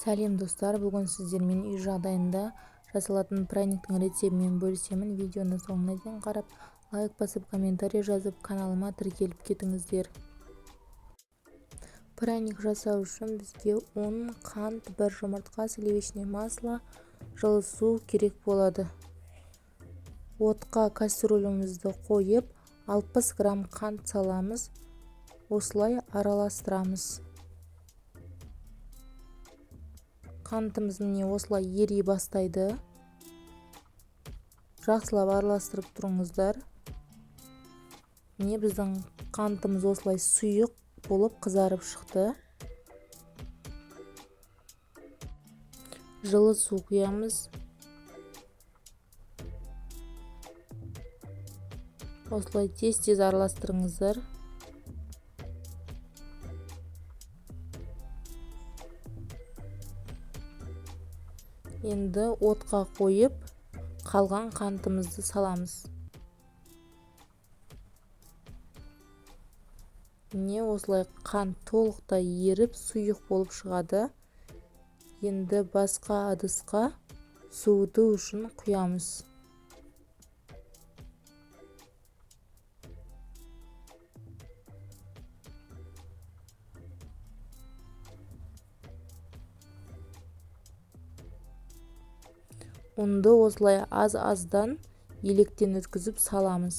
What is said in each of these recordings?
Сәлем достар, бүгін сіздермен үй жағдайында жасалатын пряниктің рецебімен бөлісемін. Видеоны соңына дейін қарап, лайк басып, комментарий жазып, каналыма тіркеліп кетіңіздер. Пряник жасау үшін бізге ұн, қант, бір жұмыртқа, сливочное масло, жылы су керек болады. Отқа кастрюлемізді қойып, 60 грамм қант саламыз. Осылай араластырамыз. Қантымыз міне осылай ери бастайды. Жақсылап араластырып тұрыңыздар. Міне біздің қантымыз осылай сұйық болып қызарып шықты. Жылы су құямыз. Осылай тез-тез араластырыңыздар. Енді отқа қойып, қалған қантымызды саламыз. Міне осылай қант толықтай еріп, сұйық болып шығады. Енді басқа ыдысқа суыту үшін құямыз. Ұнды осылай аз-аздан електен өткізіп саламыз.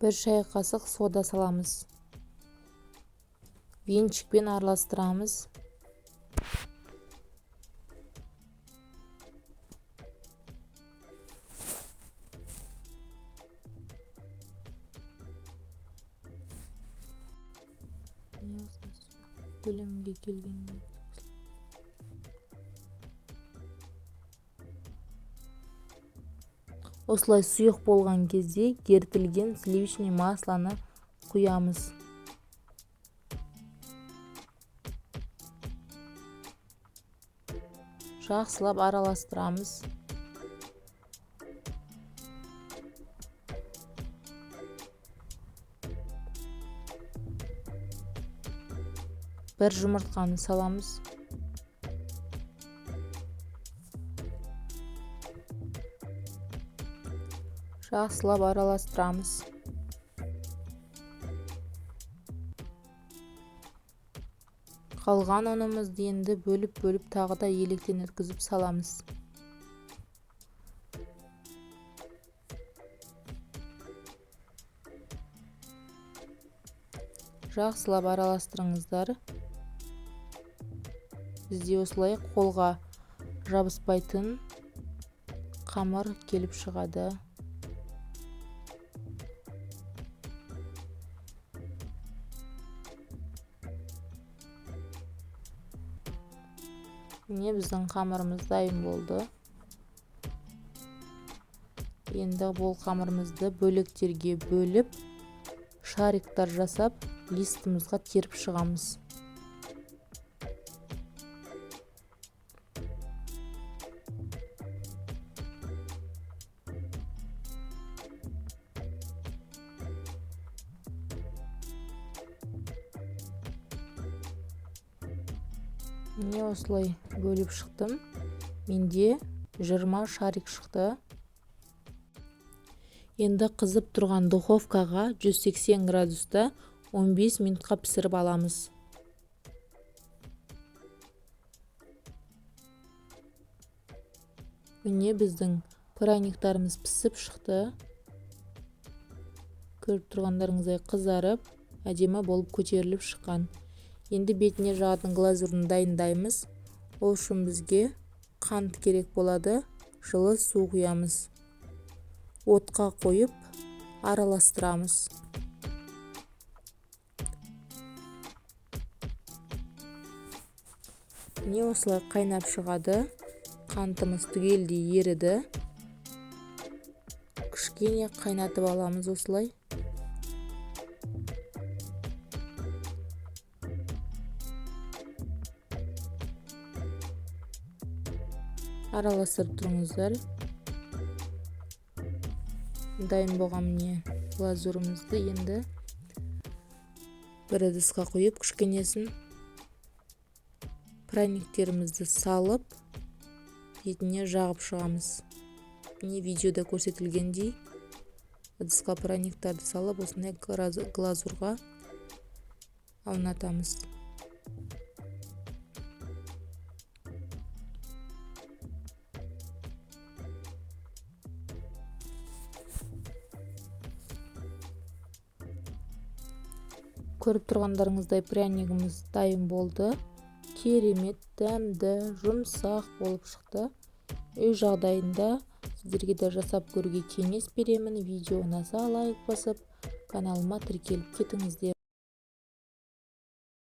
Бір шай қасық сода саламыз. Венчикпен араластырамыз. Көлемге келгенде осылай сұйық болған кезде кептірілген сливочный маслоны құямыз. Жақсылап араластырамыз. Бір жұмыртқаны саламыз. Жақсылап араластырамыз. Қалған ұнымызды енді бөліп тағы да електен өткізіп саламыз. Жақсылап араластырыңыздар. Бізде осылай қолға жабыспайтын қамыр келіп шығады. Міне біздің қамырымыз дайын болды. Енді бұл қамырымызды бөліктерге бөліп, шариктар жасап, листімізға теріп шығамыз. Міне осылай бөліп шықтым. Менде 20 шарик шықты. Енді қызып тұрған духовкаға 180 градуста 15 минутқа пісіріп аламыз. Міне біздің пряниктарымыз пісіп шықты. Көріп тұрғандарыңыздай қызарып, әдемі болып көтеріліп шыққан. Енді бетіне жағатын глазурын дайындаймыз. Ол үшін бізге қант керек болады. Жылы су құямыз. Отқа қойып араластырамыз. Не осылай қайнап шығады. Қантымыз түгелдей еріді. Кішкене қайнатып аламыз осылай. Араластырып тұрыңыздар. Дайын болған міне глазурымызды енді бір ыдысқа құйып кішкенесін пряниктерімізді салып бетіне жағып шығамыз. Міне видеода көрсетілгендей ыдысқа пряниктарды салып осындай глазурға аунатамыз. Көріп тұрғандарыңыздай прянигіміз дайын болды. Керемет, дәмді, жұмсақ болып шықты. Үй жағдайында сіздерге де жасап көруге кеңес беремін. Видео ұнаса лайк басып, каналыма тіркеліп кетіңіздер.